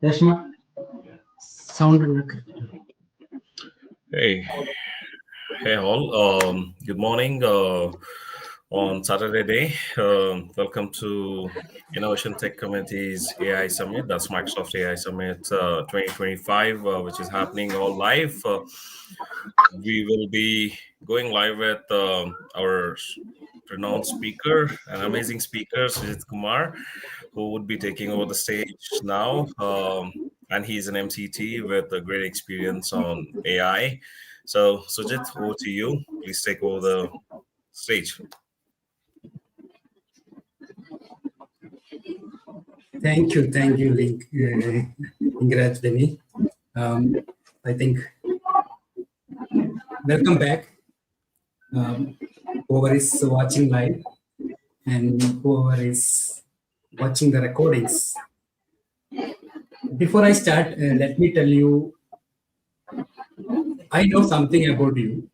Reshma, sound okay. Hey, hey all. Good morning on Saturday day. Welcome to Innovation Tech Community's AI Summit. That's Microsoft AI Summit 2025, which is happening all live. We will be going live with our renowned speaker, an amazing speaker, Sujit Kumar, who would be taking over the stage now. And he's an MCT with a great experience on AI. So, Sujit, over to you. Please take over the stage. Thank you, Link. Congrats, Denny. I think welcome back. Whoever is watching live and whoever is watching the recordings. Before I start, let me tell you, I know something about you,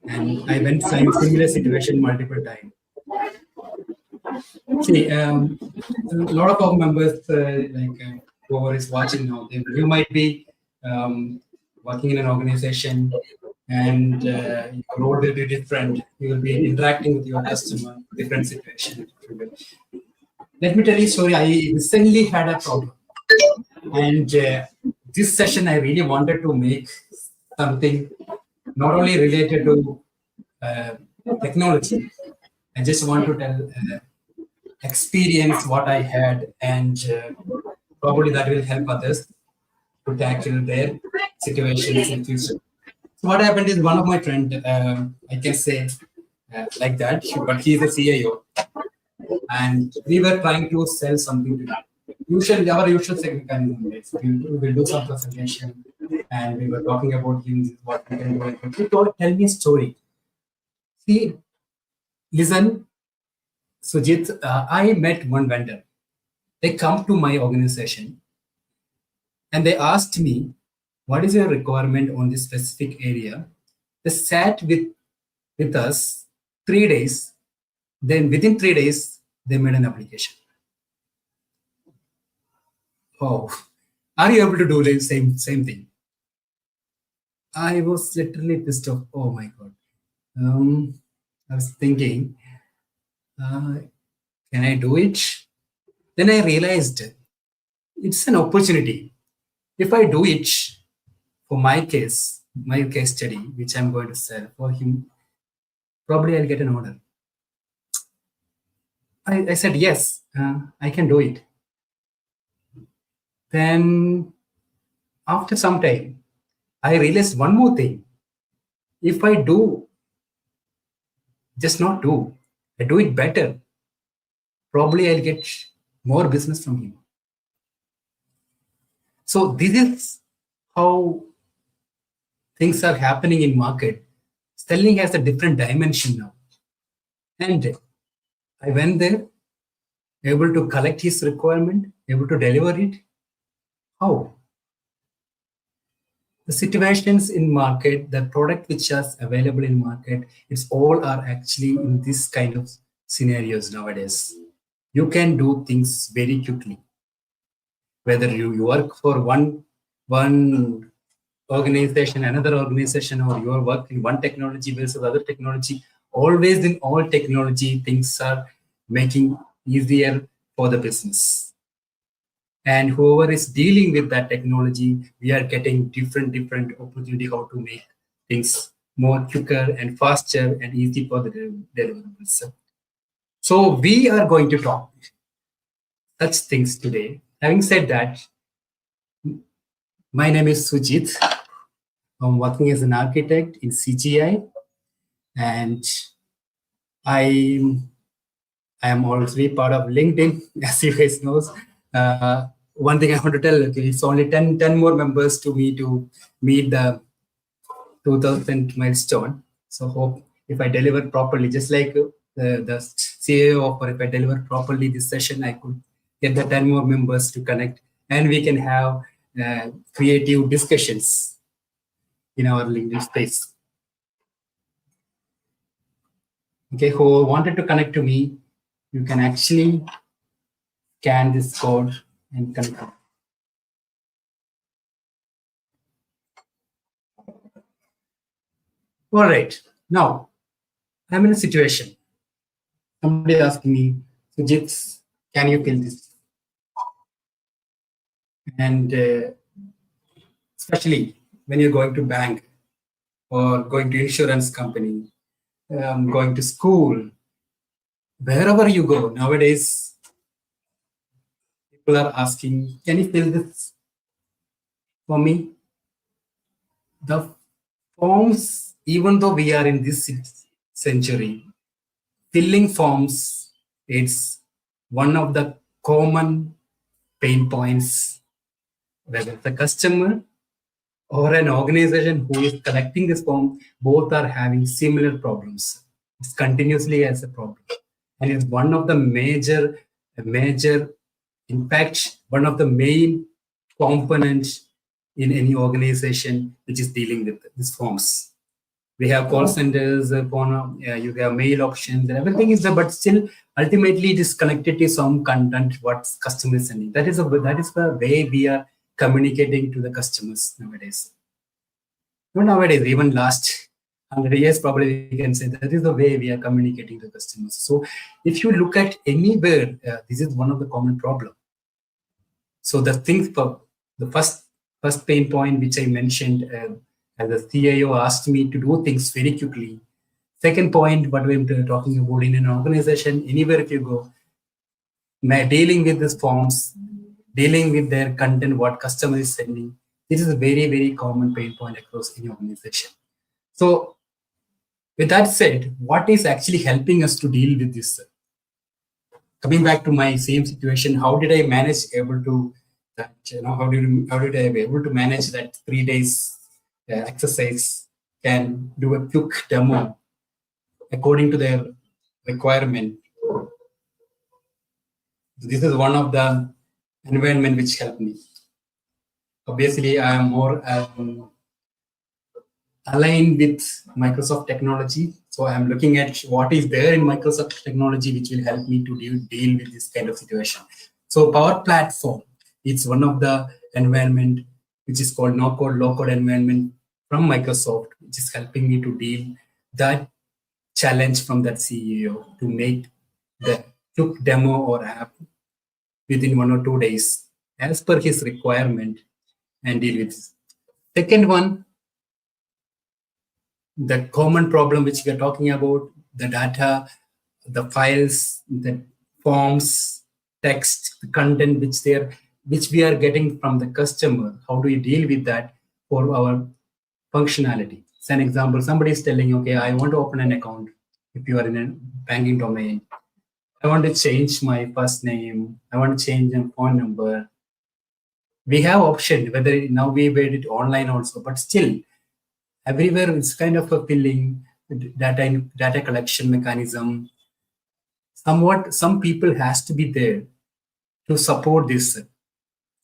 and I went through similar situation multiple times. See, a lot of our members, whoever is watching now, you might be working in an organization and your role will be different. You will be interacting with your customer, different situation. Let me tell you a story. I recently had a problem. And this session, I really wanted to make something not only related to technology. I just want to tell experience what I had, and probably that will help others to tackle their situations in future. So what happened is one of my friend, I can say like that, but he's a CIO, and we were trying to sell something to him. Usually, our usual mechanism is we'll do some presentation, and we were talking about him, this is what we can do. He told, tell me a story. See, listen, Sujit, I met one vendor. They come to my organization and they asked me, what is your requirement on this specific area? They sat with us 3 days. Then within 3 days, they made an application. Oh, are you able to do the same thing? I was literally pissed off. Oh my God. I was thinking, can I do it? Then I realized it's an opportunity. If I do it for my case study, which I'm going to sell for him, probably I'll get an order. I said, yes, I can do it. Then after some time, I realized one more thing. If I do, just not do, I do it better, probably I'll get more business from him. So this is how things are happening in market. Selling has a different dimension now. And I went there, able to collect his requirement, able to deliver it. How? The situations in market, the product which is available in market, it's all are actually in this kind of scenarios nowadays. You can do things very quickly. Whether you work for one organization, another organization, or you are working one technology versus other technology, always in all technology, things are making easier for the business. And whoever is dealing with that technology, we are getting different opportunity how to make things more quicker and faster and easy for the deliverables. So we are going to talk such things today. Having said that, my name is Sujit. I'm working as an architect in CGI, and I am already part of LinkedIn, as you guys know. One thing I want to tell, okay, it's only 10 more members to meet the 2000 milestone. So hope if I deliver properly, just like the CEO offer, if I deliver properly this session, I could get the 10 more members to connect, and we can have creative discussions in our LinkedIn space. Okay, who wanted to connect to me, you can actually scan this code and connect. All right. Now, I'm in a situation. Somebody is asking me, Sujit, can you fill this? And especially when you're going to bank or going to insurance company, going to school, wherever you go nowadays, people are asking, can you fill this for me? The forms, even though we are in this century, filling forms, it's one of the common pain points, whether the customer or an organization who is collecting this form, both are having similar problems. It's continuously as a problem. And it's one of the major impact, one of the main components in any organization which is dealing with these forms. We have call centers, you have mail options, and everything is there, but still, ultimately, it is connected to some content what customer is sending. That is the way we are communicating to the customers nowadays. Not nowadays, even last 100 years, probably we can say that is the way we are communicating to customers. So, if you look at anywhere, this is one of the common problem. So the thing for the first pain point which I mentioned, as the CIO asked me to do things very quickly. Second point, what we're talking about in an organization, anywhere if you go, dealing with these forms, dealing with their content, what customer is sending. This is a very common pain point across any organization. So with that said, what is actually helping us to deal with this? Coming back to my same situation, how did I manage able to that? How did I be able to manage that 3 days exercise? Can do a quick demo according to their requirement. This is one of the environment which helped me. Obviously, I am more aligned with Microsoft technology. So I'm looking at what is there in Microsoft technology which will help me to deal with this kind of situation. So Power Platform, it's one of the environment which is called no-code, low-code environment from Microsoft, which is helping me to deal that challenge from that CEO to make the quick demo or app within 1 or 2 days as per his requirement and deal with this. Second one, the common problem which we are talking about, the data, the files, the forms, text, the content which we are getting from the customer. How do we deal with that for our functionality? As an example, somebody is telling, okay, I want to open an account. If you are in a banking domain, I want to change my first name. I want to change a phone number. We have option whether now we made it online also, but still everywhere it's kind of a filling data collection mechanism. Somewhat, some people has to be there to support this.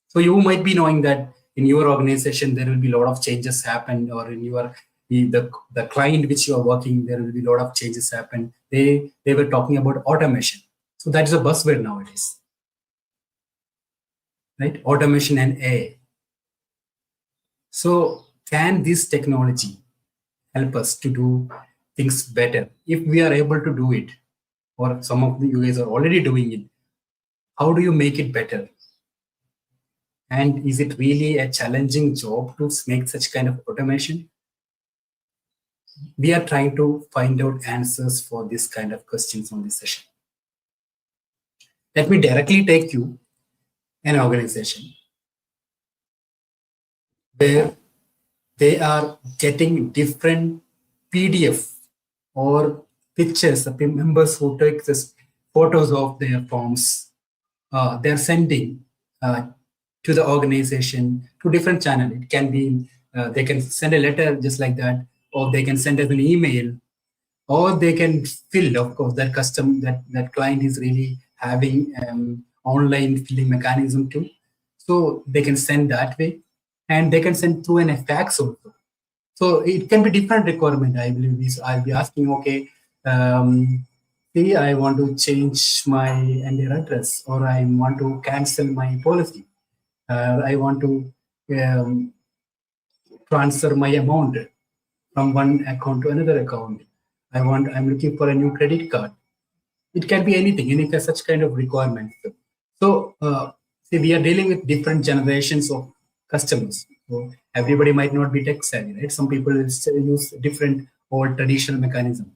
So you might be knowing that in your organization there will be a lot of changes happen, or in your the client which you are working, there will be a lot of changes happen. They were talking about automation. So that is a buzzword nowadays, right? Automation and AI. So can this technology help us to do things better? If we are able to do it, or some of you guys are already doing it, how do you make it better? And is it really a challenging job to make such kind of automation? We are trying to find out answers for this kind of questions on this session. Let me directly take you an organization where they are getting different PDF or pictures of the members who take this photos of their forms. They're sending to the organization to different channel. It can be they can send a letter just like that, or they can send us an email, or they can fill. Of course, that that client is really having online filling mechanism too, so they can send that way, and they can send through an fax also. So it can be different requirement. I believe I'll be asking, okay, see, I want to change my India address, or I want to cancel my policy. I want to transfer my amount. from one account to another account. I'm looking for a new credit card. It can be anything, any such kind of requirement. So, see, we are dealing with different generations of customers. So everybody might not be tech savvy, right? Some people will still use different old traditional mechanism.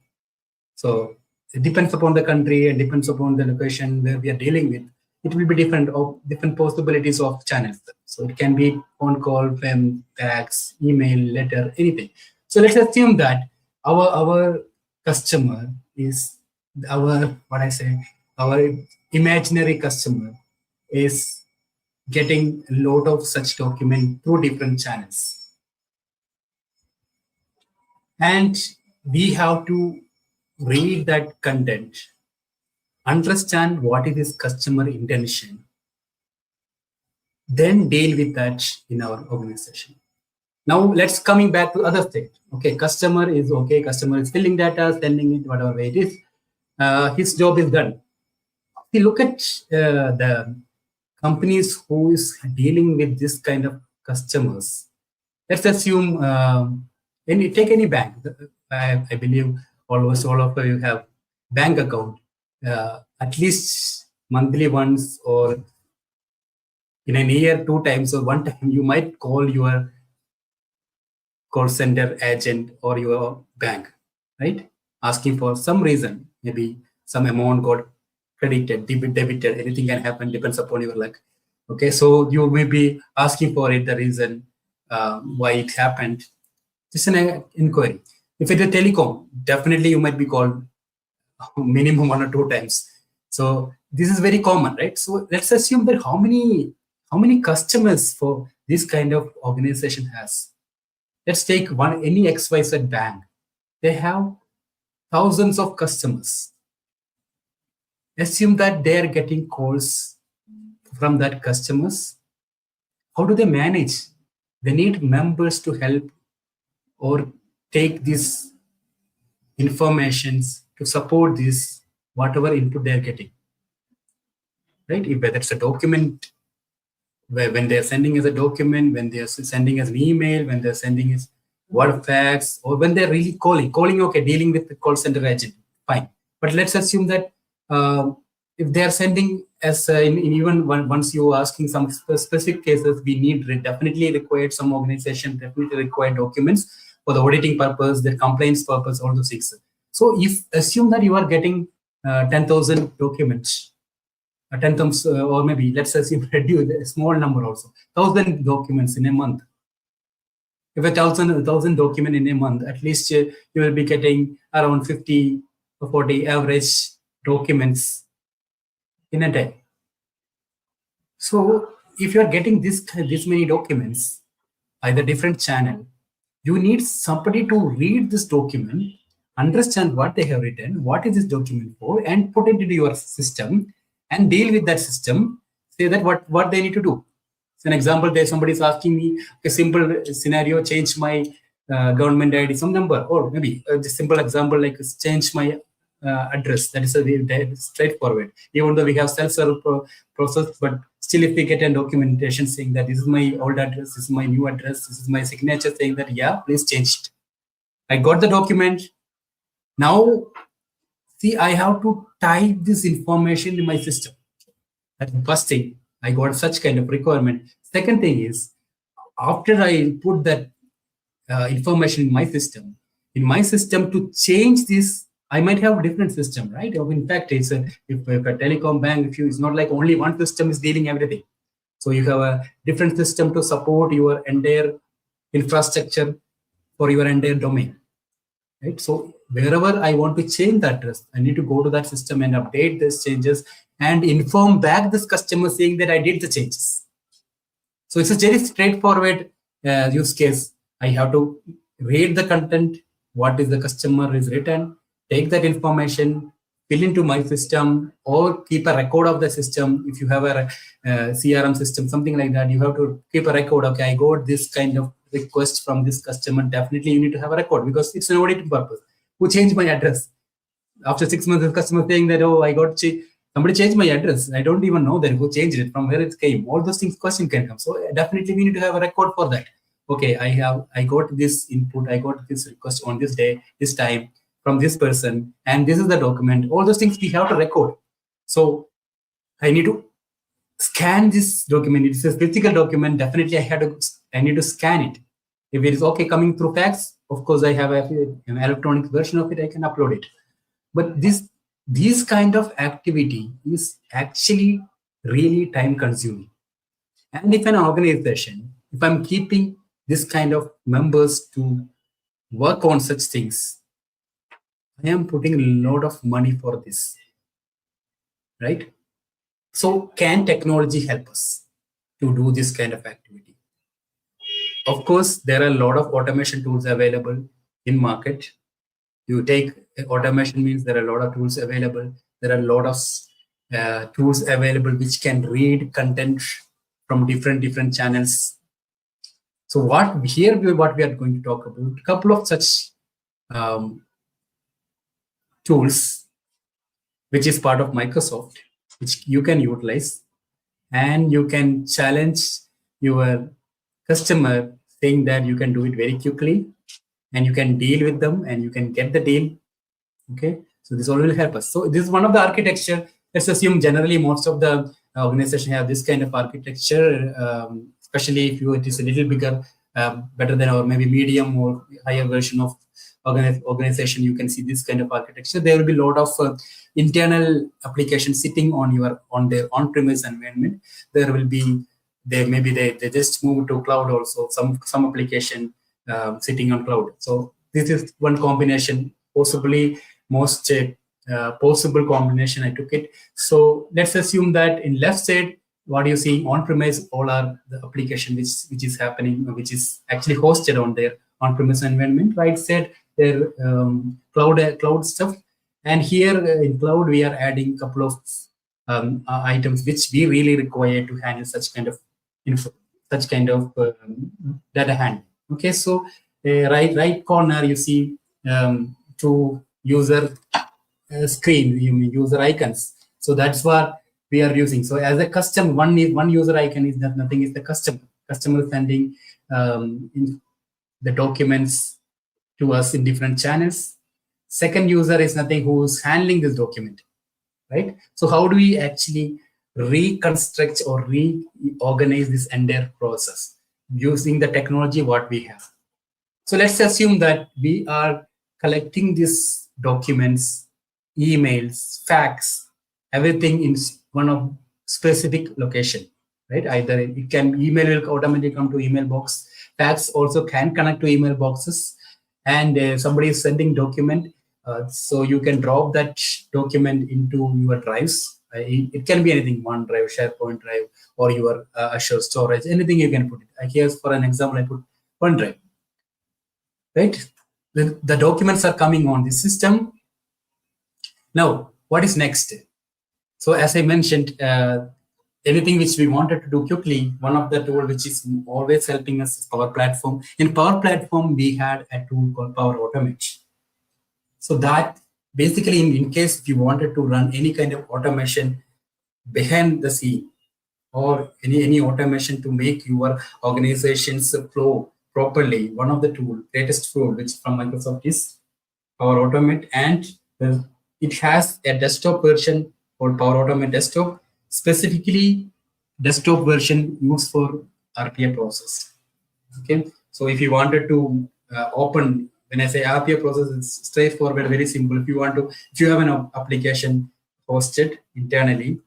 So it depends upon the country and depends upon the location where we are dealing with. It will be different possibilities of channels. So it can be phone call, fax, email, letter, anything. So let's assume that our customer is our imaginary customer is getting a lot of such document through different channels, and we have to read that content, understand what is his customer intention, then deal with that in our organization. Now let's coming back to other thing. Okay, customer is filling data, sending it, whatever way it is. His job is done. See, look at the companies who is dealing with this kind of customers. Let's assume take any bank. I believe almost all of you have bank account, at least monthly once, or in a year 2 times, or one time you might call your call center agent or your bank, right? Asking for some reason, maybe some amount got credited, debited, anything can happen, depends upon your luck. Okay, so you may be asking for it, the reason why it happened. Just an inquiry. If it's a telecom, definitely you might be called minimum 1 or 2 times. So this is very common, right? So let's assume that how many customers for this kind of organization has. Let's take any XYZ bank. They have thousands of customers. Assume that they are getting calls from that customers. How do they manage? They need members to help or take these informations to support this, whatever input they are getting. Right? If whether it's a document, when they're sending us a document, when they're sending us an email, when they're sending us word fax, or when they're really calling, okay, dealing with the call center agent, fine. But let's assume that if they are sending as in even once you're asking some specific cases, we need definitely required some organization, definitely required documents for the auditing purpose, the complaints purpose, all those things. So if assume that you are getting 10,000 documents, 10,000, or maybe let's assume reduce a small number also, 1,000 documents in a month. If 1,000 document in a month, at least you will be getting around 50 or 40 average documents in a day. So if you are getting this many documents, either different channel, you need somebody to read this document, understand what they have written, what is this document for, and put it into your system and deal with that system. Say that what they need to do. So an example, there somebody is asking me a simple scenario, change my government ID, some number, or maybe a simple example like change my address. That is a straightforward. Even though we have self-serve process, but still if we get a documentation saying that this is my old address, this is my new address, this is my signature saying that, yeah, please change it. I got the document. Now, see, I have to type this information in my system. That's the first thing. I got such kind of requirement. Second thing is, after I put that information in my system to change this, I might have a different system, right? In fact, it's if a telecom bank, it's not like only one system is dealing everything. So you have a different system to support your entire infrastructure for your entire domain, right? So wherever I want to change the address, I need to go to that system and update these changes and inform back this customer saying that I did the changes. So it's a very straightforward use case. I have to read the content, what is the customer is written, take that information, fill into my system, or keep a record of the system. If you have a CRM system, something like that, you have to keep a record. Okay, I got this kind of request from this customer. Definitely, you need to have a record because it's an auditing purpose. Who changed my address? After 6 months, the customer saying that, oh, somebody changed my address. I don't even know that who changed it, from where it came. All those things, question can come. So definitely, we need to have a record for that. okay, I got this input, I got this request on this day, this time from this person, and this is the document. All those things we have to record. So I need to scan this document. It's a physical document. Definitely, I need to scan it. If it is okay coming through fax, of course, I have an electronic version of it. I can upload it. But this kind of activity is actually really time consuming. And if an organization, if I'm keeping this kind of members to work on such things, I am putting a lot of money for this, right? So can technology help us to do this kind of activity? Of course, there are a lot of automation tools available in market. You take automation means there are a lot of tools available. There are a lot of tools available which can read content from different channels. So what we are going to talk about, a couple of such tools which is part of Microsoft, which you can utilize, and you can challenge your customer saying that you can do it very quickly, and you can deal with them, and you can get the deal. Okay, so this all will help us. So this is one of the architecture. Let's assume generally most of the organization have this kind of architecture, especially if it is a little bigger, better than, or maybe medium or higher version of organization, you can see this kind of architecture. There will be a lot of internal applications sitting on their on-premise environment. There will be they just move to cloud also, some application sitting on cloud. So this is one combination, possibly most possible combination. I took it. So let's assume that in left side, what you see on-premise, all are the application which is happening, which is actually hosted on their on-premise environment. Right side, their cloud stuff. And here in cloud, we are adding a couple of items which we really require to handle such kind of info, such kind of data handling. Okay, so right corner you see two user screen, you mean user icons. So that's what we are using. So as a customer, one user icon is that nothing is the customer sending in the documents to us in different channels. Second user is nothing who's handling this document, right? So how do we actually reconstruct or reorganize this entire process using the technology what we have? So let's assume that we are collecting these documents, emails, fax, everything in one of specific location, right? Either it can email will automatically come to email box. Fax also can connect to email boxes, and somebody is sending document, so you can drop that document into your drives. It can be anything: OneDrive, SharePoint drive, or your Azure storage. Anything you can put it. Here's for an example, I put OneDrive. Right, the documents are coming on the system. Now, what is next? So as I mentioned, anything which we wanted to do quickly, one of the tool which is always helping us is Power Platform. In Power Platform, we had a tool called Power Automate. So that basically, in case if you wanted to run any kind of automation behind the scene, or any automation to make your organization's flow properly, one of the greatest tool which from Microsoft is Power Automate, and it has a desktop version called Power Automate Desktop. Specifically, desktop version used for RPA process. Okay, so if you wanted to open, when I say RPA process, it's straightforward, very simple. If you have an application hosted internally,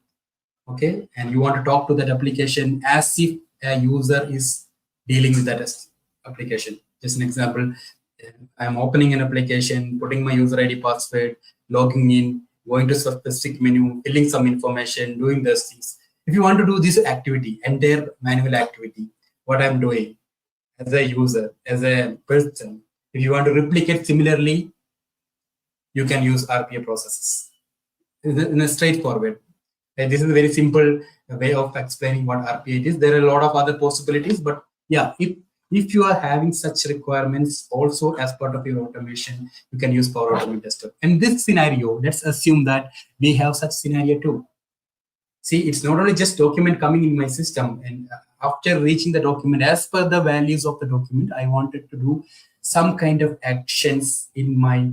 okay, and you want to talk to that application as if a user is dealing with that application. Just an example, I'm opening an application, putting my user ID, password, logging in, going to a specific menu, filling some information, doing those things. If you want to do this activity, entire manual activity, what I'm doing as a user, as a person, if you want to replicate similarly, you can use RPA processes in a straightforward. And this is a very simple way of explaining what RPA is. There are a lot of other possibilities, but yeah, if you are having such requirements also as part of your automation, you can use Power Automate Desktop. In this scenario, let's assume that we have such scenario too. See, it's not only just document coming in my system and after reaching the document, as per the values of the document, I wanted to do some kind of actions in my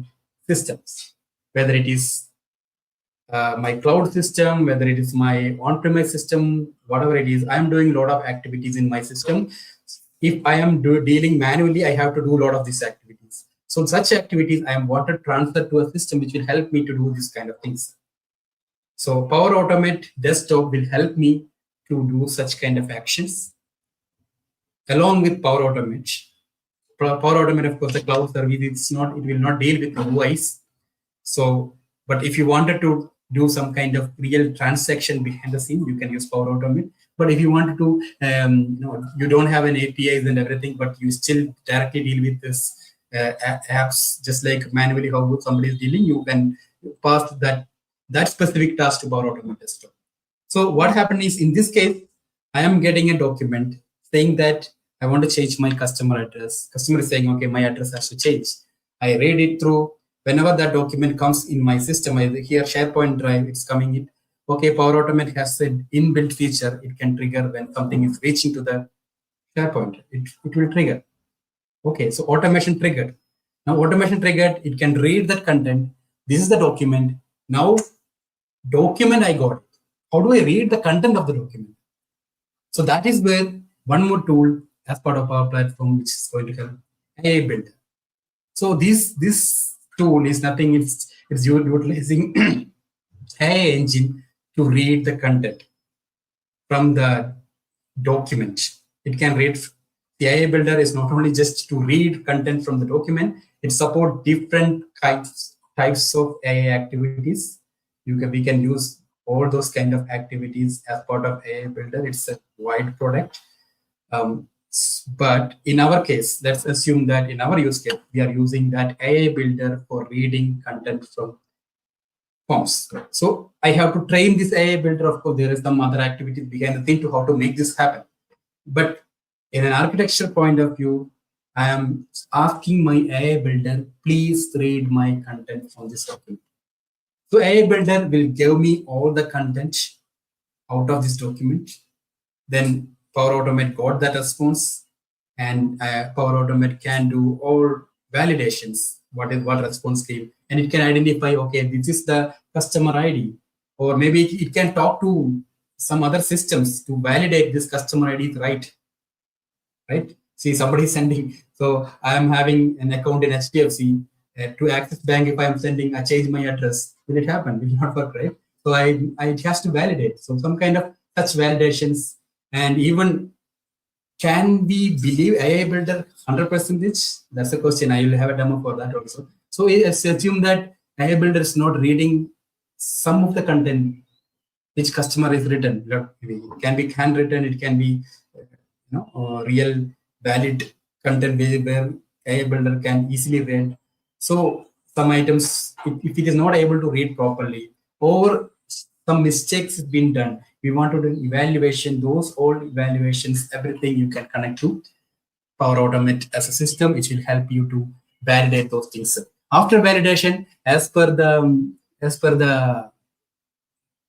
systems, whether it is my cloud system, whether it is my on-premise system, whatever it is, I'm doing a lot of activities in my system. If I am dealing manually, I have to do a lot of these activities. So such activities I am want to transfer to a system which will help me to do these kind of things. So Power Automate Desktop will help me to do such kind of actions along with Power Automate. Power Automate, of course, the cloud service, it will not deal with OIs. So, but if you wanted to do some kind of real transaction behind the scene, you can use Power Automate. But if you wanted to, you don't have an APIs and everything, but you still directly deal with this apps, just like manually how somebody is dealing, you can pass that specific task to Power Automate Desktop. So what happened is, in this case, I am getting a document saying that I want to change my customer address. Customer is saying, okay, my address has to change. I read it through. Whenever that document comes in my system, here SharePoint drive, it's coming in. Okay, Power Automate has an inbuilt feature. It can trigger when something is reaching to the SharePoint. It will trigger. Okay, so automation triggered. Now automation triggered, it can read that content. This is the document. Now document I got. How do I read the content of the document? So that is where one more tool as part of our platform, which is going to help, AI Builder. So this tool is nothing, it's utilizing AI engine to read the content from the document. It can read. The AI Builder is not only just to read content from the document, it supports different types of AI activities. We can use all those kind of activities as part of AI Builder. It's a wide product. But in our case, let's assume that in our use case, we are using that AI Builder for reading content from forms. So I have to train this AI Builder. Of course, there is some other activity behind the thing to how to make this happen. But in an architecture point of view, I am asking my AI Builder, please read my content from this document. So AI Builder will give me all the content out of this document. Then Power Automate got that response, and Power Automate can do all validations, what response came, and it can identify, okay, this is the customer ID, or maybe it can talk to some other systems to validate this customer ID is right. See, somebody is sending. So I am having an account in HDFC to Axis Bank. If I am sending, I change my address. Will it happen? Will it not work, right? So it has to validate. So some kind of such validations. And even, can we believe AI Builder 100%? That's the question. I will have a demo for that also. So let's assume that AI Builder is not reading some of the content which customer is written. It can be handwritten. It can be real valid content where AI Builder can easily read. So some items, if it is not able to read properly, or some mistakes have been done, we want to do evaluation. Those all evaluations, everything you can connect to Power Automate as a system, which will help you to validate those things. After validation, as per the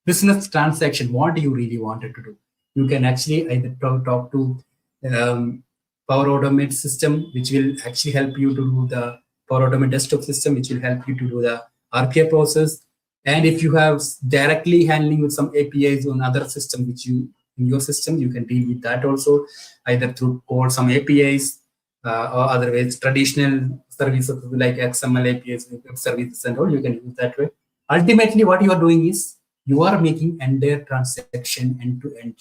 business transaction, what do you really wanted to do? You can actually either talk to Power Automate system, which will actually help you to do the Power Automate desktop system, which will help you to do the RPA process. And if you have directly handling with some APIs on other system, which in your system, you can deal with that also, either through call some APIs or otherwise traditional services like XML APIs, web services and all, you can use that way. Ultimately, what you are doing is you are making entire transaction end to end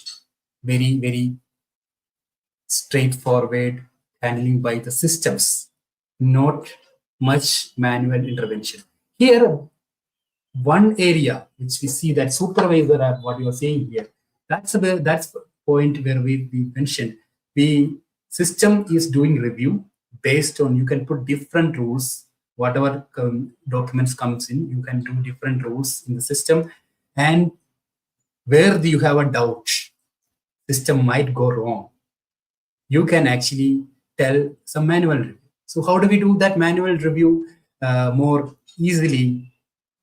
very, very straightforward handling by the systems, not much manual intervention. Here, one area which we see that supervisor app, what you are saying here, that's the point where we mentioned the system is doing review based on, you can put different rules, whatever documents comes in, you can do different rules in the system, and where you have a doubt, system might go wrong, you can actually tell some manual review. So how do we do that manual review more easily?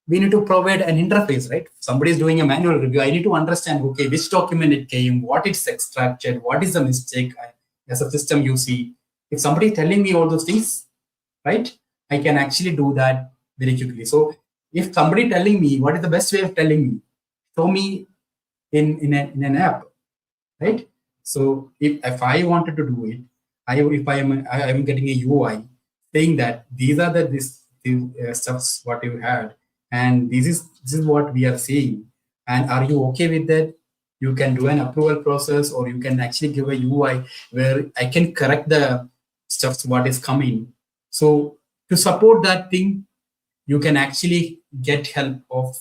we need to provide an interface, right? Somebody is doing a manual review. I need to understand, okay, which document it came, what it's extracted, what is the mistake as a system you see. If somebody is telling me all those things, right, I can actually do that very quickly. So if somebody telling me, what is the best way of telling me? Show me in an app, right? So if I wanted to do it, if I am getting a UI saying that these are the stuffs what you had, and this is what we are seeing, and are you okay with that? You can do an approval process, or you can actually give a UI where I can correct the stuffs what is coming. So to support that thing, you can actually get help of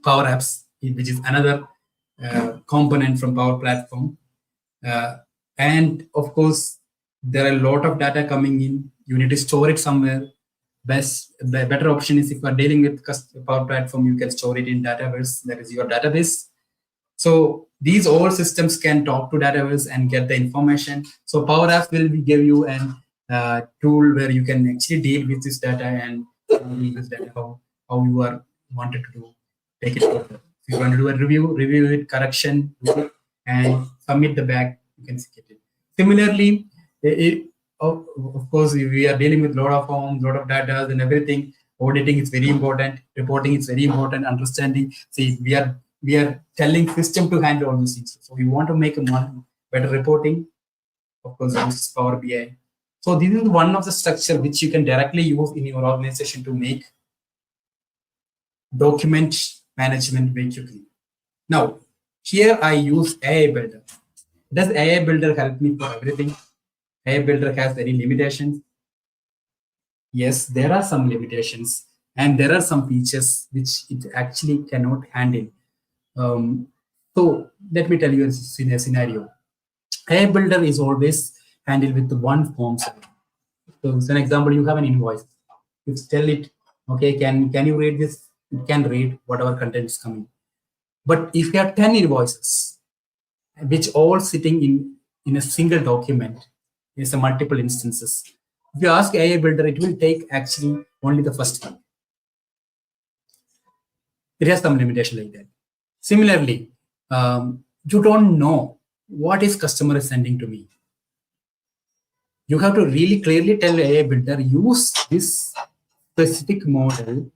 Power Apps, which is another component from Power Platform. Uh, and of course, there are a lot of data coming in. You need to store it somewhere. The better option is if you are dealing with Power Platform, you can store it in Dataverse. That is your database. So these all systems can talk to database and get the information. So Power Apps will give you an tool where you can actually deal with this data and deal with data how you are wanted to do. Take it further. If you want to do a review it, correction, and submit the back, you can get it. Similarly, of course, we are dealing with a lot of forms, lot of data and everything. Auditing is very important. Reporting is very important. Understanding. See, we are telling system to handle all those things. So we want to make a better reporting. Of course, use Power BI. So this is one of the structure which you can directly use in your organization to make document management very quickly. Now, here I use AI Builder. Does AI Builder help me for everything? AI Builder has any limitations? Yes, there are some limitations, and there are some features which it actually cannot handle. So let me tell you a scenario. AI Builder is always handled with the one form set. So as an example, you have an invoice. You tell it, okay, can you read this? It can read whatever content is coming. But if you have 10 invoices, which all sitting in a single document, is a multiple instances. If you ask AI Builder, it will take actually only the first one. It has some limitation like that. Similarly, you don't know what is customer is sending to me. You have to really clearly tell AI Builder, use this specific model.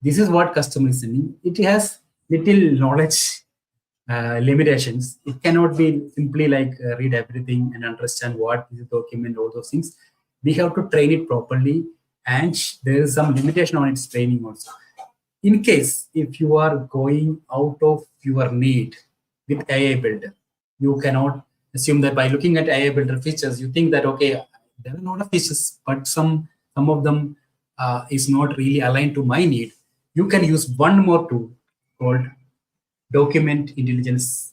This is what customer is sending. It has little knowledge limitations. It cannot be simply like read everything and understand what is the document, all those things. We have to train it properly, and there is some limitation on its training also. In case if you are going out of your need with AI Builder, you cannot assume that by looking at AI Builder features, you think that okay, there are a lot of features, but some of them is not really aligned to my need. You can use one more tool called Document Intelligence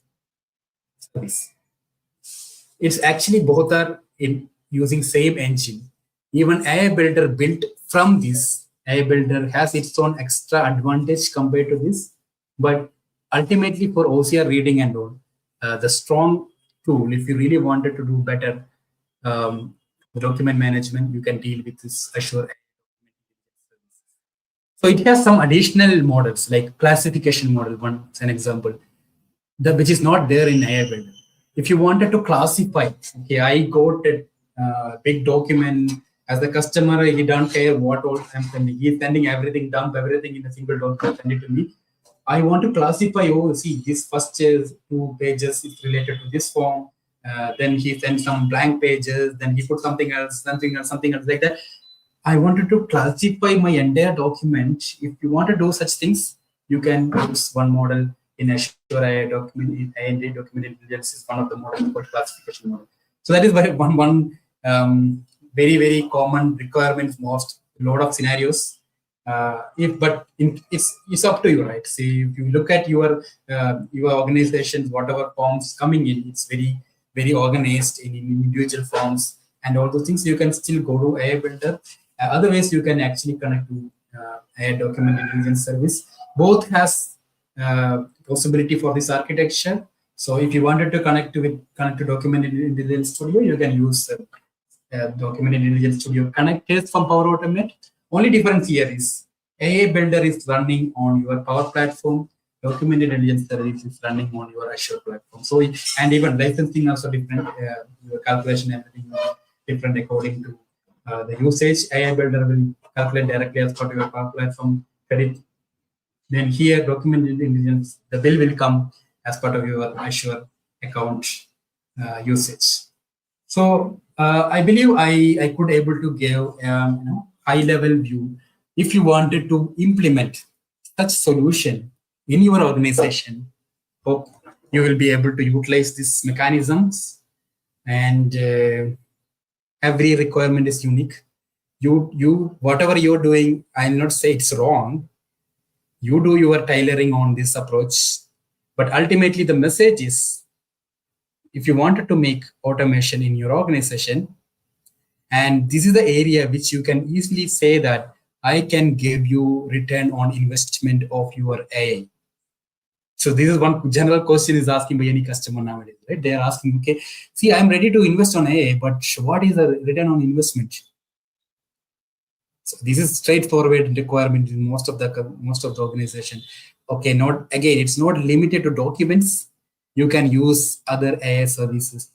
Service. It's actually both are in using same engine. Even AI Builder built from this, AI Builder has its own extra advantage compared to this. But ultimately for OCR reading and all, the strong tool, if you really wanted to do better document management, you can deal with this Azure. So it has some additional models like classification model, one is an example, which is not there in AI Builder. If you wanted to classify, okay, I got a big document as the customer, he don't care what all I'm sending. He's sending everything, dump everything in a single document, send it to me. I want to classify, oh, see, this first 2 pages is related to this form. Then he sends some blank pages, then he put something else like that. I wanted to classify my entire document. If you want to do such things, you can use one model in Azure AI Document Intelligence is one of the models called classification model. So that is one very common requirement, most lot of scenarios. It's up to you, right? See, if you look at your organizations, whatever forms coming in, it's very organized in individual forms and all those things. You can still go to AI Builder. Otherwise, you can actually connect to AI Document Intelligence Service. Both has possibility for this architecture. So if you wanted to connect to Document Intelligence Studio, you can use Document Intelligence Studio connectors from Power Automate. Only difference here is AI Builder is running on your Power Platform. Document Intelligence Service is running on your Azure platform. So, and even licensing also different. Your calculation everything different according to the usage. AI Builder will calculate directly as part of your Power Platform credit. Then here, document intelligence, the bill will come as part of your Azure account usage. So I believe I could able to give high level view. If you wanted to implement such solution in your organization, hope you will be able to utilize these mechanisms, and every requirement is unique. You whatever you're doing, I'll not say it's wrong. You do your tailoring on this approach, but ultimately the message is, if you wanted to make automation in your organization, and this is the area which you can easily say that I can give you return on investment of your AI. So this is one general question is asking by any customer nowadays, right? They are asking, okay, see, I'm ready to invest on AI, but what is the return on investment? So this is straightforward requirement in most of the organization. Okay, not again, it's not limited to documents. You can use other AI services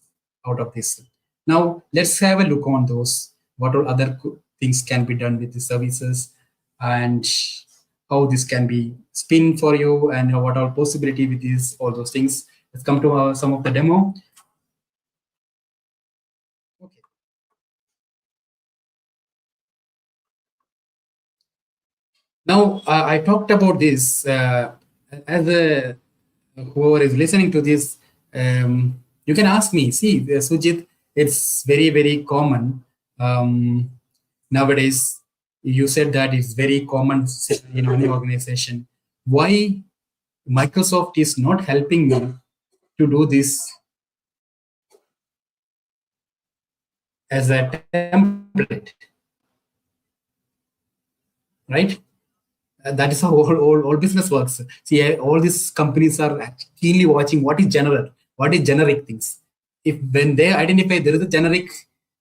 out of this. Now let's have a look on those. What all other things can be done with the services, and how this can be spin for you, and what all possibility with these all those things. Let's come to some of the demo. Okay. Now, I talked about this as a whoever is listening to this, you can ask me. See, Sujit, it's very very common nowadays. You said that it's very common in any organization. Why Microsoft is not helping me to do this as a template, right? That is how all business works. See, all these companies are keenly watching what is general, what is generic things. If when they identify there is a generic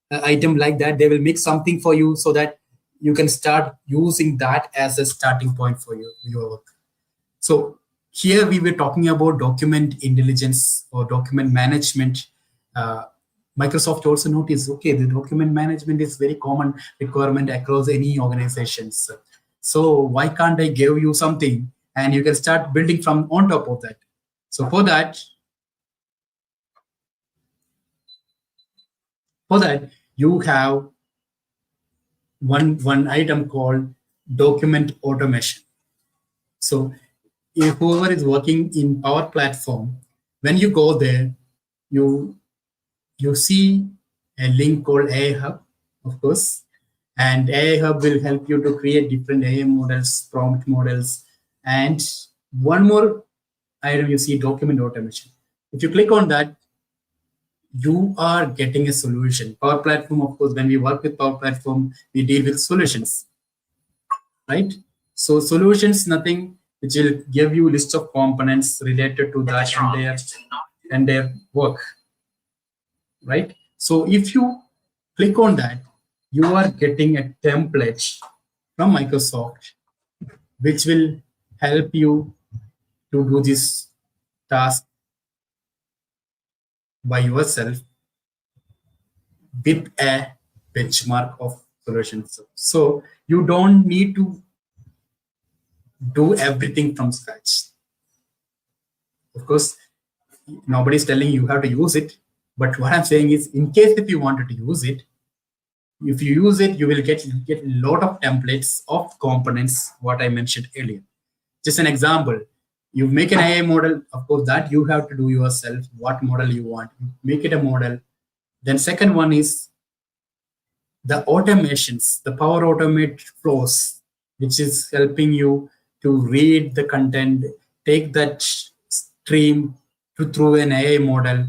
item like that, they will make something for you so that you can start using that as a starting point for your work. So here we were talking about document intelligence or document management. Uh, Microsoft also noticed, okay, the document management is very common requirement across any organizations. So why can't I give you something and you can start building from on top of that? So for that you have one item called document automation. So if whoever is working in Power Platform, when you go there, you you see a link called AI Hub, of course, and AI Hub will help you to create different AI models, prompt models, and one more item you see document automation. If you click on that, you are getting a solution. Power Platform, of course, when we work with Power Platform, we deal with solutions, right? So solutions, nothing which will give you list of components related to that and their work, right? So if you click on that, you are getting a template from Microsoft, which will help you to do this task by yourself with a benchmark of solutions. So you don't need to do everything from scratch. Of course, nobody's telling you how to use it, but what I'm saying is, in case if you wanted to use it, if you use it, you will get a lot of templates of components, what I mentioned earlier. Just an example, you make an AI model, of course, that you have to do yourself, what model you want. You make it a model. Then second one is the automations, the Power Automate flows, which is helping you to read the content, take that stream through an AI model,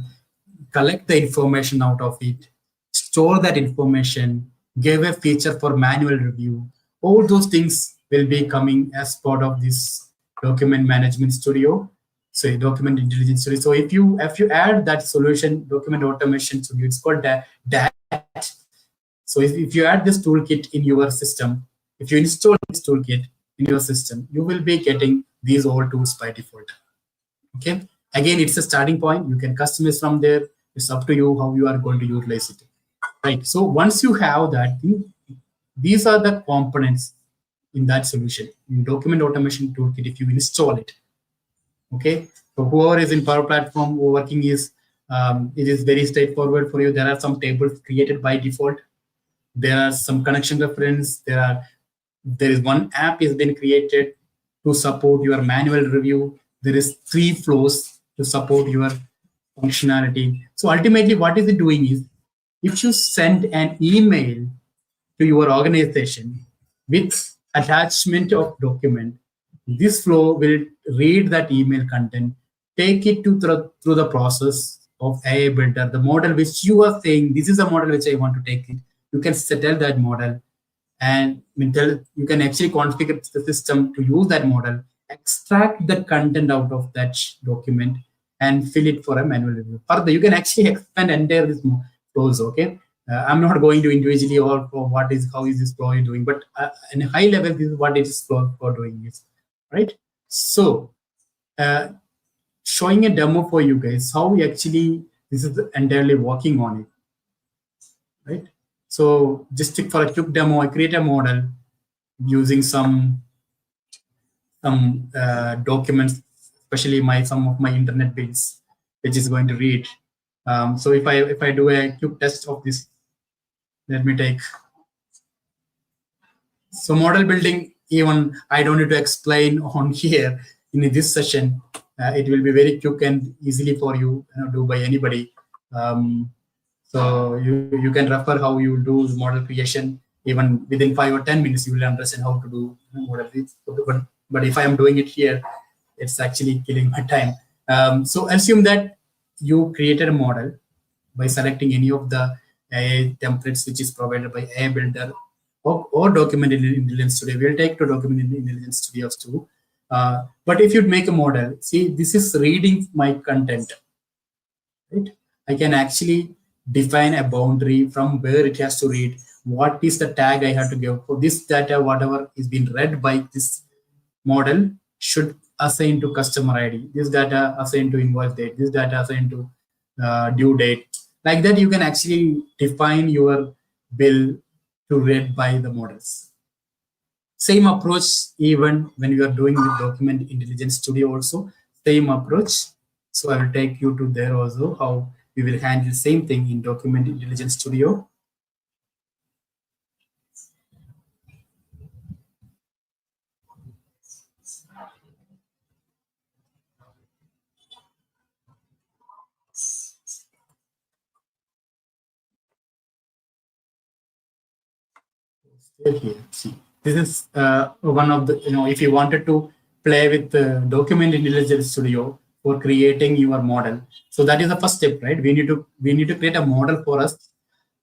collect the information out of it, store that information, give a feature for manual review. All those things will be coming as part of this document management studio. So document intelligence studio. So if you add that solution, document automation studio, it's called DAT. So if you add this toolkit in your system, if you install this toolkit, in your system, you will be getting these all tools by default. Okay. Again, it's a starting point. You can customize from there. It's up to you how you are going to utilize it. Right. So once you have that, these are the components in that solution. In document automation toolkit, if you install it, okay. So whoever is in Power Platform working is, it is very straightforward for you. There are some tables created by default. There are some connection reference. There is one app has been created to support your manual review. There is 3 flows to support your functionality. So ultimately, what is it doing is, if you send an email to your organization with attachment of document, this flow will read that email content, take it through the process of AI Builder, the model which you are saying, this is a model which I want to take it. You can settle that model, and you can actually configure the system to use that model, extract the content out of that document, and fill it for a manual review. Further, you can actually expand entire this flows. Okay, I'm not going to individually or how is this flow doing, but in a high level, this is what it is for doing is, right? So, showing a demo for you guys how we actually this is entirely working on it, right? So just for a quick demo, I create a model using some documents, especially some of my internet bills, which is going to read. So if I do a quick test of this, let me take. So model building, even I don't need to explain on here in this session. It will be very quick and easily for you, do by anybody. So you can refer how you do the model creation. Even within 5 or 10 minutes, you will understand how to do model. But if I am doing it here, it's actually killing my time. So assume that you created a model by selecting any of the AI templates which is provided by AI Builder or Document Intelligence Studio. We'll take to Document Intelligence Studios too. But if you make a model, see, this is reading my content, right? I can actually define a boundary from where it has to read. What is the tag I have to give for this data? Whatever is being read by this model should assign to customer ID. This data assigned to invoice date. This data assigned to due date. Like that, you can actually define your bill to read by the models. Same approach even when you are doing the Document Intelligence Studio also. Same approach. So I will take you to there also how we will handle the same thing in Document Intelligence Studio. Here, see, this is one of the, if you wanted to play with the Document Intelligence Studio for creating your model. So that is the first step, right? We need to create a model for us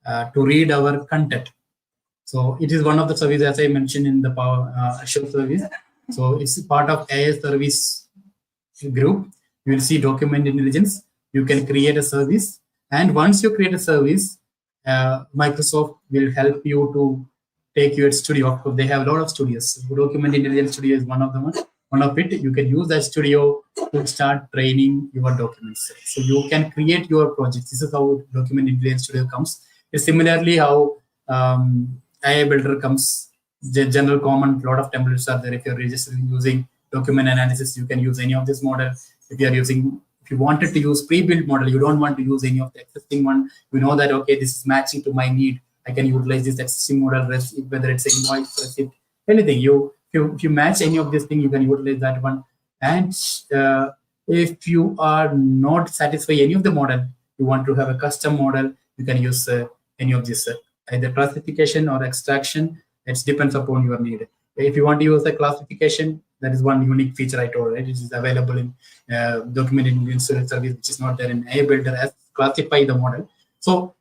to read our content. So it is one of the services, as I mentioned in the Azure service. So it's part of AI service group. You will see Document Intelligence. You can create a service, and once you create a service, Microsoft will help you to take your studio. They have a lot of studios. Document Intelligence Studio is one of them. One of it, you can use that studio to start training your documents. So you can create your projects. This is how Document Intelligence Studio comes. It's similarly how AI Builder comes. The general common, lot of templates are there. If you're registering using document analysis, you can use any of this model. If you wanted to use pre-built model, you don't want to use any of the existing one. You know that, okay, this is matching to my need. I can utilize this existing model, whether it's invoice, receipt, anything. If you match any of this thing, you can utilize that one. And if you are not satisfied any of the model, you want to have a custom model, you can use any of this, either classification or extraction. It depends upon your need. If you want to use the classification, that is one unique feature I told, right? It is available in Document Intelligence Service, which is not there in AI Builder as classify the model. So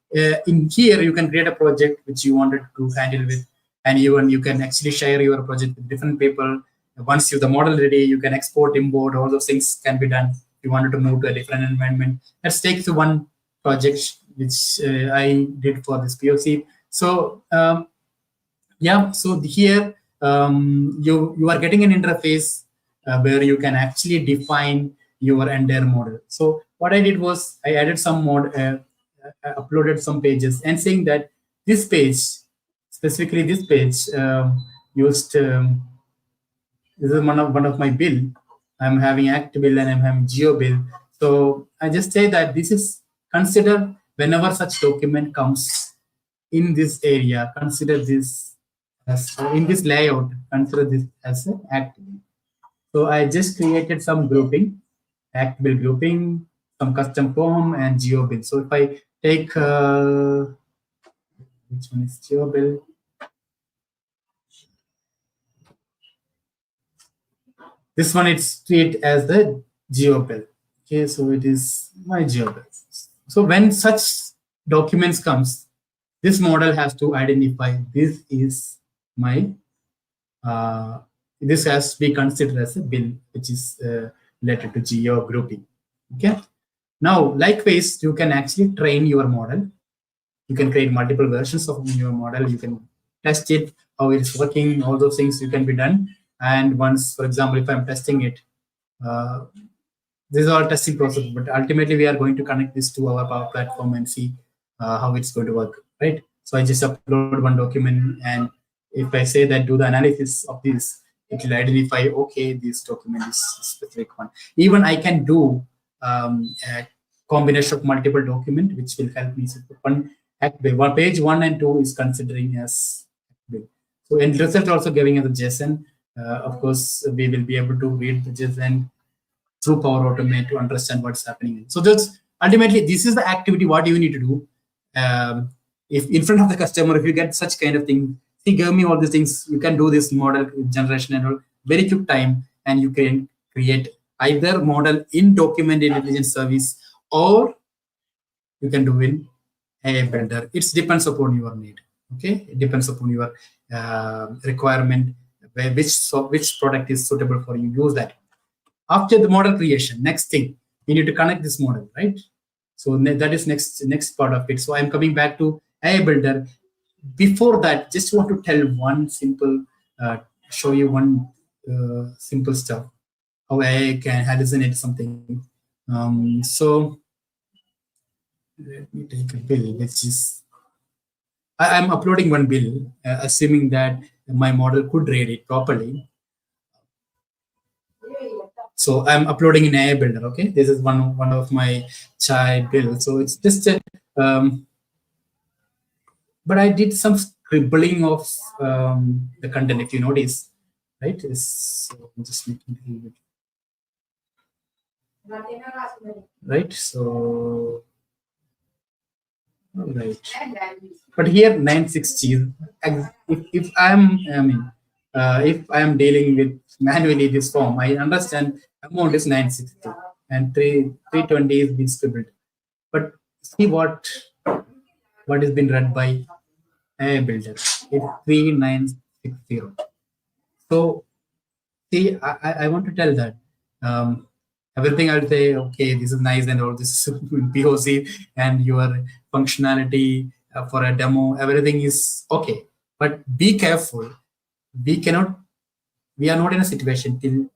in here, you can create a project which you wanted to handle with, and even you can actually share your project with different people. Once you the model ready, you can export, import, all those things can be done. If you wanted to move to a different environment, let's take to one project which I did for this POC. So yeah, so here you are getting an interface where you can actually define your entire model. So what I did was I added some mod, uploaded some pages and saying that this page, specifically this page, used this is one of my bill. I'm having act bill and I'm having geo bill. So I just say that this is consider whenever such document comes in this area, consider this as in this layout, consider this as an act bill. So I just created some grouping, act bill grouping, some custom form and geo bill. So if I take which one is geo bill? This one it's treated as the geo bill. Okay, so it is my geo bill. So when such documents comes, this model has to identify this is my this has to be considered as a bill which is related to geo grouping. Okay. Now, likewise, you can actually train your model. You can create multiple versions of your model. You can test it, how it's working, all those things you can be done. And once, for example, if I'm testing it, uh, this is all testing process, but ultimately we are going to connect this to our Power Platform and see how it's going to work, right? So I just upload one document, and if I say that do the analysis of this, it will identify, okay, this document is a specific one. Even I can do a combination of multiple document, which will help me. So one page 1 and 2 is considering as big. So in result also giving us a JSON. Of course, we will be able to read the JSON through Power Automate to understand what's happening. So that's ultimately this is the activity. What you need to do if in front of the customer, if you get such kind of thing, see, give me all these things. You can do this model generation and all very quick time, and you can create either model in document intelligence service or you can do in AI builder. It depends upon your need. Okay, it depends upon your requirement, which product is suitable for you. Use that. After the model creation, next thing we need to connect this model, right? So that is next part of it. So I'm coming back to AI builder. Before that, just want to tell one simple, show you one simple stuff how AI can hallucinate something. So let me take a bill, which is I'm uploading one bill, assuming that my model could read it properly. So I'm uploading in AI Builder. Okay, this is one of my child bill. So it's just a, but I did some scribbling of the content. If you notice, right? So I'm just making it a little bit, right. So all right. But here 960. If if I am dealing with manually this form, I understand amount is 960 and 320 is being scribbled. But see what has been read by AI Builder. It's 3960. So see, I want to tell that everything I'll say, okay, this is nice and all this is POC and your functionality for a demo, everything is okay. But be careful. We are not in a situation till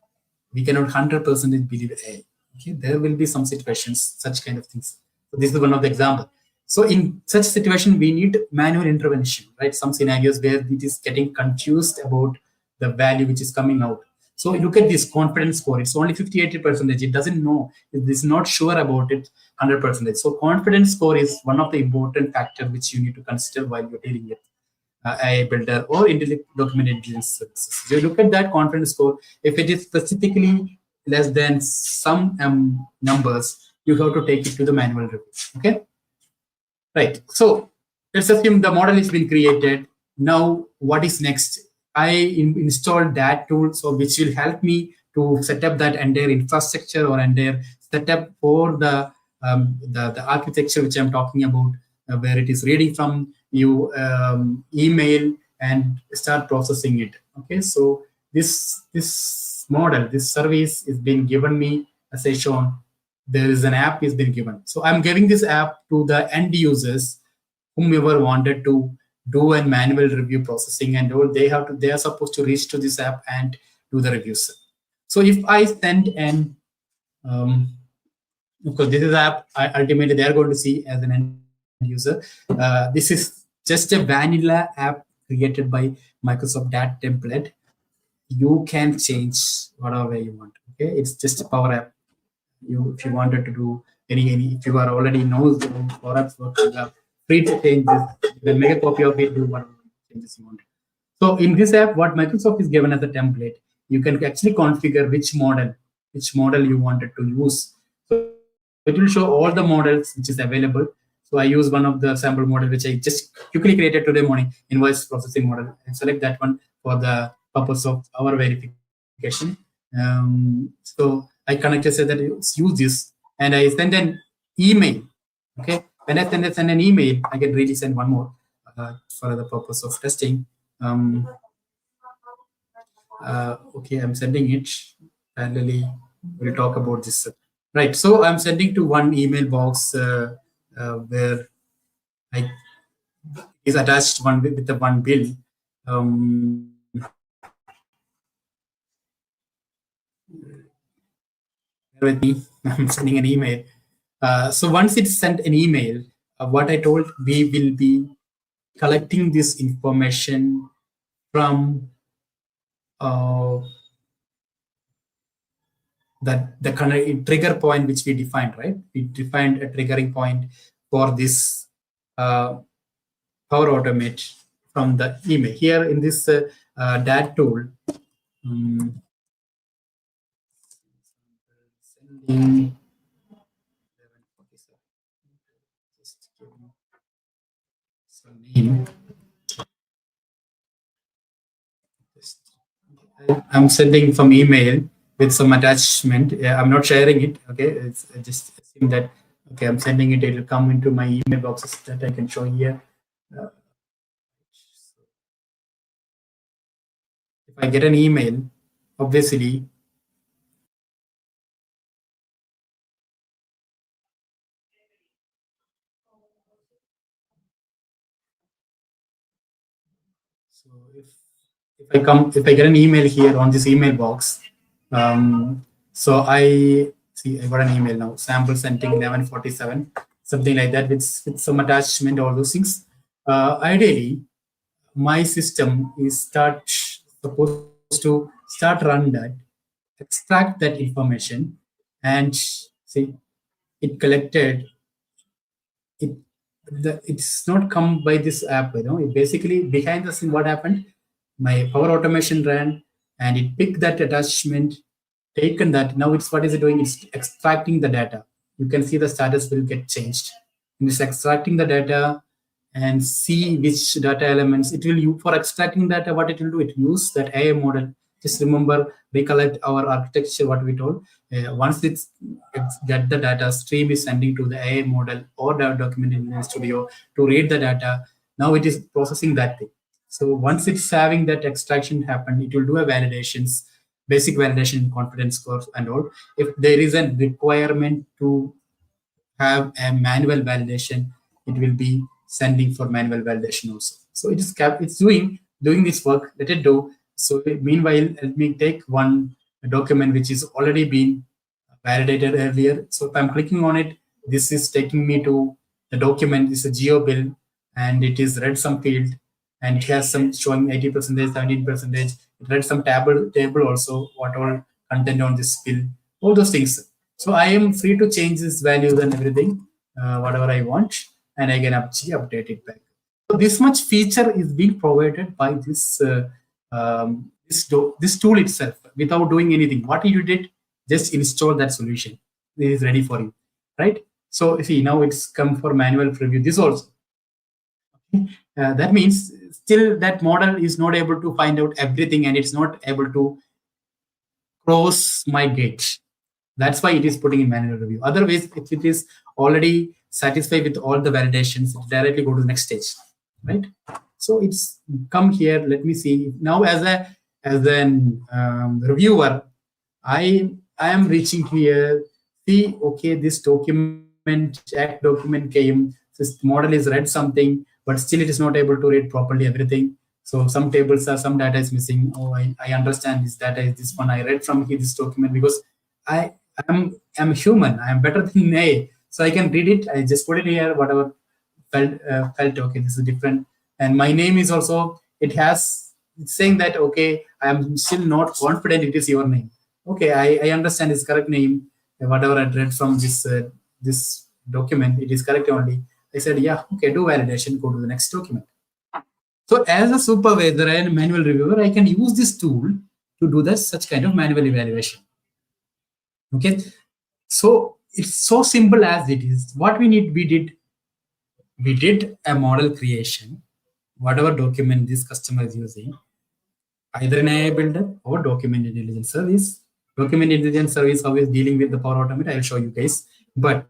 we cannot 100% believe AI. Okay, there will be some situations, such kind of things. So this is one of the example. So in such situation, we need manual intervention, right? Some scenarios where it is getting confused about the value which is coming out. So look at this confidence score. It's only 58%. It doesn't know. It is not sure about it 100%. So confidence score is one of the important factors which you need to consider while you're dealing with AI builder or document intelligence services. So you look at that confidence score. If it is specifically less than some numbers, you have to take it to the manual review. Okay. Right. So let's assume the model has been created. Now, what is next? I installed that tool, so which will help me to set up that entire infrastructure or entire setup for the architecture which I'm talking about, where it is reading from you email and start processing it. Okay, so this model, this service is being given me as I shown. There is an app is been given. So I'm giving this app to the end users, whomever wanted to do a manual review processing and all. They are supposed to reach to this app and do the reviews. So if I send an because this is app, ultimately they are going to see as an end user. This is just a vanilla app created by Microsoft that template. You can change whatever way you want. Okay, it's just a power app. You, if you wanted to do any if you are already knows the power apps work, you are free to change this. You can make a copy of it, do whatever changes you want. So in this app, what Microsoft is given as a template, you can actually configure which model you wanted to use. So it will show all the models which is available. So I use one of the sample model which I just quickly created today morning, invoice processing model, and select that one for the purpose of our verification. So I connected, say that use this, and I send an email. Okay, when I send an email, I can really send one more for the purpose of testing. Okay, I'm sending it parallelly. We'll talk about this. Right. So I'm sending to one email box where I is attached one with the one bill. With me, I'm sending an email. So once it's sent an email, what I told, we will be collecting this information from that the kind of trigger point which we defined, right? We defined a triggering point for this Power Automate from the email. Here in this DAT tool, sending just give me some name. I'm sending from email with some attachment. I'm not sharing it. Okay, it's just assume that. Okay, I'm sending it. It will come into my email boxes that I can show here. If I get an email, obviously. So if I get an email here on this email box, so I see I got an email now. Sample sending 11:47, something like that, with some attachment, all those things. Ideally, my system is supposed to start run that, extract that information, and see it collected. It's not come by this app. It basically behind the scene what happened. My Power Automation ran and it picked that attachment, taken that. Now it's what is it doing? It's extracting the data. You can see the status will get changed. It's extracting the data and see which data elements it will use for extracting data. What it will do, it use that AI model. Just remember, recollect our architecture, what we told. Once it's get the data, stream is sending to the AI model or the document in studio to read the data. Now it is processing that thing. So once it's having that extraction happen, it will do a validations, basic validation, confidence scores and all. If there is a requirement to have a manual validation, it will be sending for manual validation also. So it's doing this work. Let it do. So meanwhile, let me take one document which is already been validated earlier. So if I'm clicking on it, this is taking me to the document. It's a geo bill, and it is read some field, and it has some showing 80%, 17%. It read some table also, what all content on this bill, all those things. So I am free to change this values and everything, whatever I want, and I can update it back. So this much feature is being provided by this tool itself without doing anything. What you did, just install that solution. It is ready for you, right? So see, now it's come for manual preview. This also. That means still that model is not able to find out everything, and it's not able to cross my gate. That's why it is putting in manual review. Otherwise, if it is already satisfied with all the validations, it directly go to the next stage, right? So it's come here. Let me see now as an reviewer, I am reaching here. See, okay, this document, Act document came. This model is read something. but still it is not able to read properly everything. So some tables are, some data is missing. Oh, I understand this data is this one. I read from here this document because I am human. I am better than A, so I can read it. I just put it here. Whatever felt okay. This is different, and my name is also. It has it's saying that okay. I am still not confident it is your name. Okay, I understand his correct name. Whatever I read from this document, it is correct only. I said, yeah, okay, do validation, go to the next document. So as a supervisor and manual reviewer, I can use this tool to do this such kind of manual evaluation. Okay, so it's so simple as it is. What we did a model creation, whatever document this customer is using, either an AI builder or document intelligence service. Document intelligence service always dealing with the Power Automate. I'll show you guys. But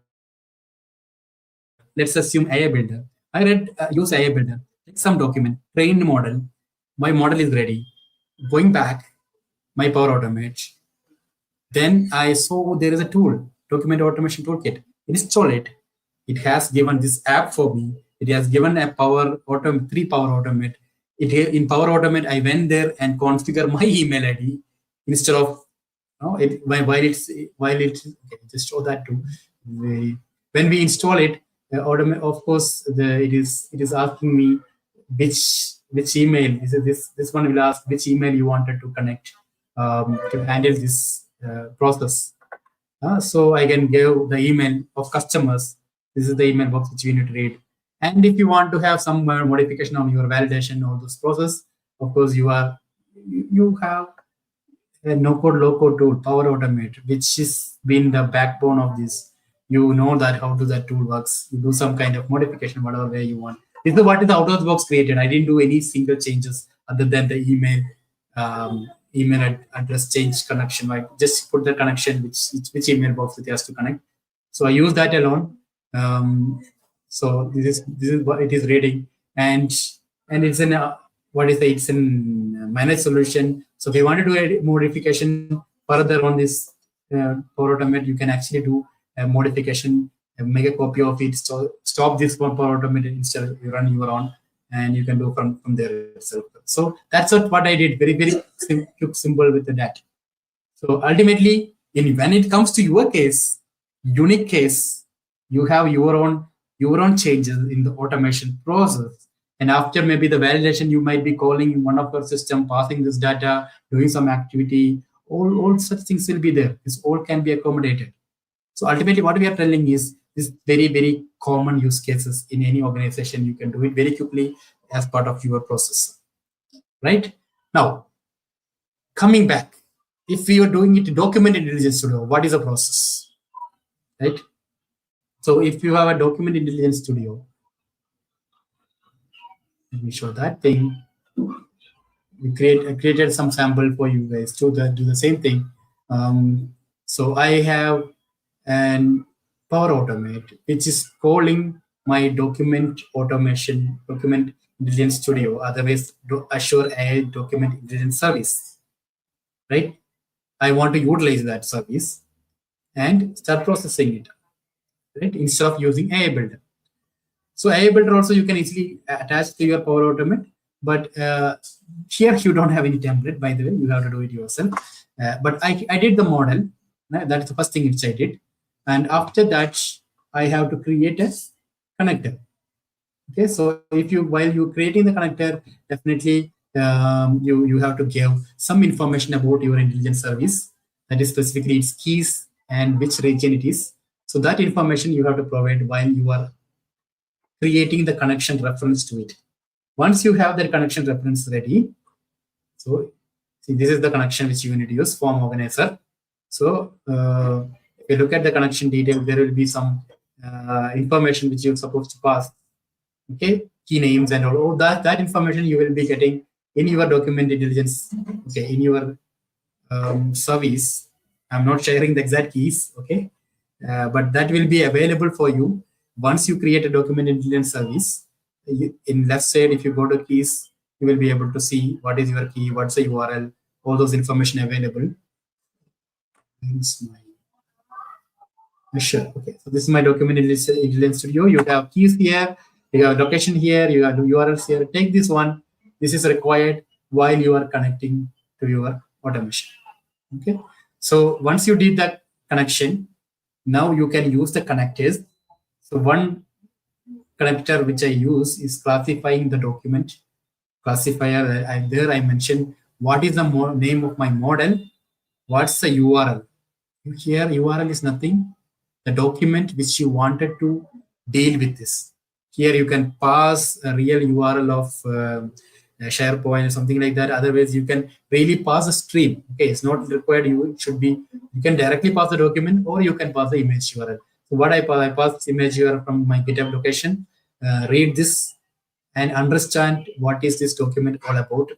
let's assume AI builder. I read use AI builder. Take some document, trained model. My model is ready. Going back, my Power Automate. Then I saw there is a tool, document automation toolkit. Install it. It has given this app for me. It has given a Power Automate, 3 Power Automate. In Power Automate, I went there and configure my email ID instead of no, while it's okay, just show that too. When we install it, of course, it is asking me which email is it. This one will ask which email you wanted to connect to handle this process. So I can give the email of customers. This is the email box which you need to read. And if you want to have some modification on your validation or this process, of course you have a no-code, low-code tool, Power Automate, which is been the backbone of this. You know that how that tool works. You do some kind of modification, whatever way you want. This is what is out of the box created. I didn't do any single changes other than the email address change connection. Like just put the connection which email box it has to connect. So I use that alone. So this is what it is reading, and it's in what is the it's in managed solution. So if you want to do a modification further on this Power Automate, you can actually do a modification, make a copy of it, so stop this one Power Automate instead you run your own, and you can do from there itself. So that's what I did. Very simple with that. So ultimately, when it comes to your case, unique case, you have your own changes in the automation process. And after maybe the validation, you might be calling one of your system, passing this data, doing some activity. All such things will be there. This all can be accommodated. So ultimately, what we are telling is this very common use cases in any organization. You can do it very quickly as part of your process. Right now, coming back, if we are doing it in document intelligence studio, what is the process? Right. So if you have a document intelligence studio, let me show that thing. I created some sample for you guys to do the same thing. So I have an Power Automate, which is calling my document intelligence studio, otherwise Azure AI Document Intelligence Service. Right? I want to utilize that service and start processing it, right? Instead of using AI Builder. So AI Builder also you can easily attach to your Power Automate, but here you don't have any template, by the way, you have to do it yourself. But I did the model. That's the first thing which I did. And after that, I have to create a connector. Okay, so if while you're creating the connector, definitely you have to give some information about your intelligence service, that is specifically its keys and which region it is. So that information you have to provide while you are creating the connection reference to it. Once you have that connection reference ready, so see, this is the connection which you need to use, form organizer. So if you look at the connection detail, there will be some information which you're supposed to pass. Okay, key names and all that information you will be getting in your document intelligence. Okay, in your service. I'm not sharing the exact keys. Okay, but that will be available for you once you create a document intelligence service. In left side, if you go to keys, you will be able to see what is your key, what's the URL, all those information available. Sure. Okay. So this is my document intelligence studio. You have keys here. You have location here, you have URLs here. Take this one. This is required while you are connecting to your automation. Okay. So once you did that connection, now you can use the connectors. So one connector which I use is classifying the document classifier. There I mentioned what is the name of my model, what's the URL. Here URL is nothing, the document which you wanted to deal with this. Here you can pass a real URL of SharePoint or something like that. Otherwise, you can really pass a stream. Okay, it's not required. It should be. You can directly pass the document, or you can pass the image URL. So what I pass image URL from my GitHub location. Read this and understand what is this document all about.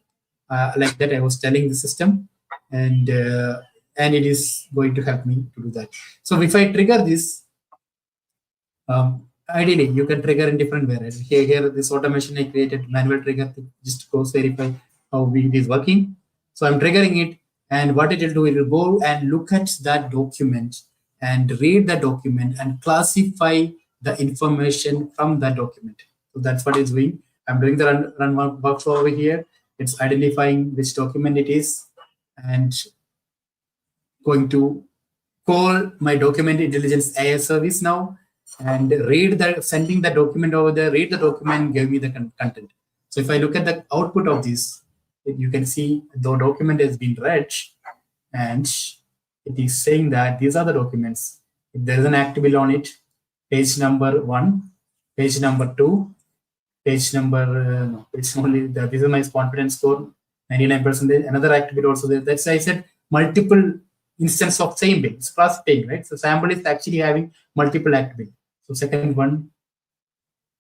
Like that, I was telling the system, and it is going to help me to do that. So if I trigger this, ideally you can trigger in different way. Right? Here, this automation I created manual trigger to just cross verify how it is working. So I'm triggering it, and what it will do, it will go and look at that document and read the document and classify the information from that document. So that's what it's doing. I'm doing the run workflow over here. It's identifying which document it is and going to call my document intelligence AI service now and read the sending the document over there, read the document, give me the content. So if I look at the output of this, you can see the document has been read and it is saying that these are the documents. If there is an active on it, page number 1, page number 2, page number, no, it's only, this is my confidence score, 99%. Another activity also there. That's why I said multiple instance of same bill. It's cross paying, right? So sample is actually having multiple activity. So second one,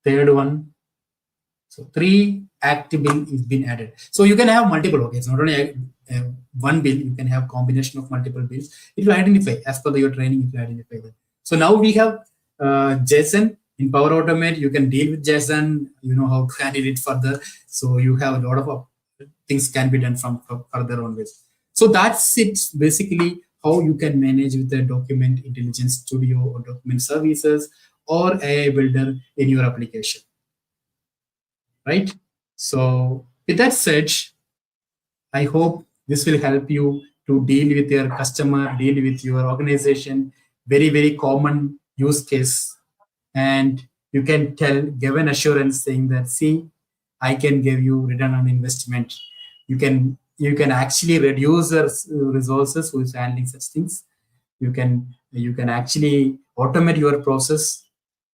third one. So 3 active bill is been added. So you can have multiple. Okay, it's not only one bill. You can have combination of multiple bills. It will identify as per your training. It will identify that. So now we have JSON in Power Automate. You can deal with JSON. You know how to handle it further. So you have a lot of things can be done from further onwards. So that's it. Basically, how you can manage with the Document Intelligence Studio or Document Services or AI Builder in your application. Right? So with that said, I hope this will help you to deal with your customer, deal with your organization. Very, very common use case. And you can give an assurance saying that, see, I can give you return on investment. You can actually reduce the resources who is handling such things. You can actually automate your process.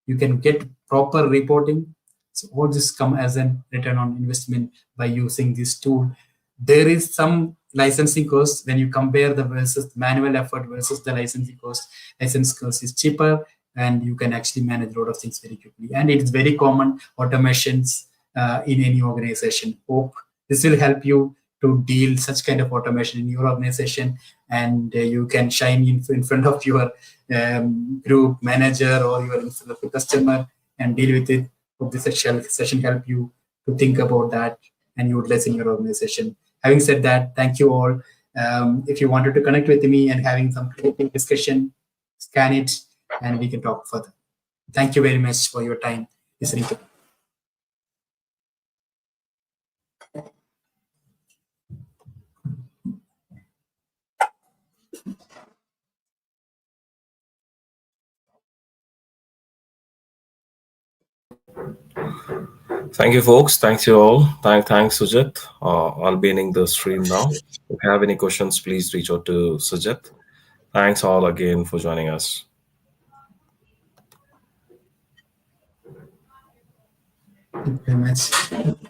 You can get proper reporting. So all this come as a return on investment by using this tool. There is some licensing cost when you compare the versus manual effort versus the licensing cost. License cost is cheaper, and you can actually manage a lot of things very quickly. And it's very common automations in any organization. Hope this will help you to deal such kind of automation in your organization, and you can shine in front of your group manager or your customer and deal with it. Hope this session help you to think about that and utilize in your organization. Having said that, thank you all. If you wanted to connect with me and having some creative discussion, scan it and we can talk further. Thank you very much for your time listening to me. Thank you, folks. Thanks you all. Thanks, Sujat. I'll be ending the stream now. If you have any questions, please reach out to Sujat. Thanks all again for joining us. Thank you very much.